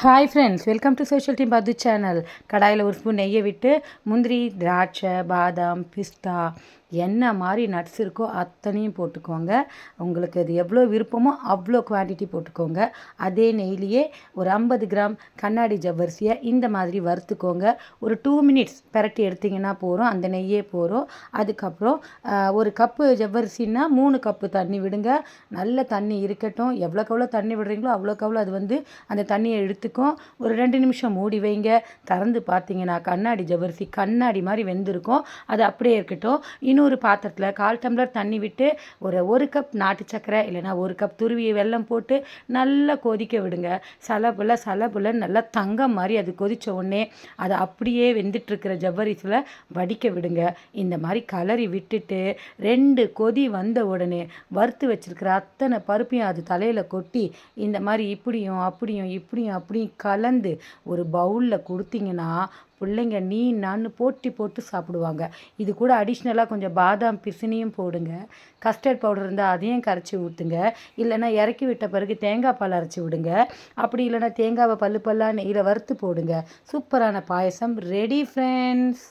Hi friends, welcome to social team பது channel. கடாயில் ஒரு ஸ்பூன் நெய்யை விட்டு முந்திரி, திராட்சை, பாதாம், பிஸ்தா என்ன மாதிரி நட்ஸ் இருக்கோ அத்தனையும் போட்டுக்கோங்க. உங்களுக்கு அது எவ்வளோ விருப்பமோ அவ்வளோ குவான்டிட்டி போட்டுக்கோங்க. அதே நெய்லியே ஒரு 50 கிராம் கண்ணாடி ஜவ்வரிசியை இந்த மாதிரி வறுத்துக்கோங்க. ஒரு 2 மினிட்ஸ் பரட்டி எடுத்திங்கன்னா போகிறோம், அந்த நெய்யே போகிறோம். அதுக்கப்புறம் ஒரு கப்பு ஜவ்வரிசின்னா 3 கப்பு தண்ணி விடுங்க. நல்ல தண்ணி இருக்கட்டும். எவ்வளோக்கு தண்ணி விடுறீங்களோ அவ்வளோக்கு அந்த அந்த தண்ணியை எடுத்துக்கும். ஒரு 2 நிமிஷம் மூடி வைங்க. திறந்து பார்த்தீங்கன்னா கண்ணாடி ஜவ்வரிசி கண்ணாடி மாதிரி வெந்திருக்கும். அது அப்படியே இருக்கட்டும். இன்னொரு பாத்திரத்தில் 1/4 டம்ளர் தண்ணி விட்டு ஒரு கப் நாட்டு சக்கரை இல்லைனா 1 கப் துருவிய வெல்லம் போட்டு நல்லா கொதிக்க விடுங்க. சலபுல நல்லா தங்கம் மாதிரி அது கொதித்த உடனே அதை அப்படியே வெந்துட்டுருக்கிற ஜவ்வரிசியில் வடிக்க விடுங்க. இந்த மாதிரி கலரி விட்டுட்டு 2 கொதி வந்த உடனே வறுத்து வச்சுருக்கிற அத்தனை பருப்பையும் அது தலையில் கொட்டி இந்த மாதிரி இப்படியும் கலந்து ஒரு பவுலில் கொடுத்தீங்கன்னா பிள்ளைங்க நான் போட்டு சாப்பிடுவாங்க. இது கூட அடிஷ்னலாக கொஞ்சம் பாதாம் பிசினியும் போடுங்க. கஸ்டர்ட் பவுடர் இருந்தால் அதையும் கரைச்சி ஊற்றுங்க. இல்லைன்னா இறக்கி விட்ட பிறகு தேங்காய் பால் அரைச்சி விடுங்க. அப்படி இல்லைன்னா தேங்காவை பல்லா நெய்யில் வறுத்து போடுங்க. சூப்பரான பாயசம் ரெடி ஃப்ரெண்ட்ஸ்.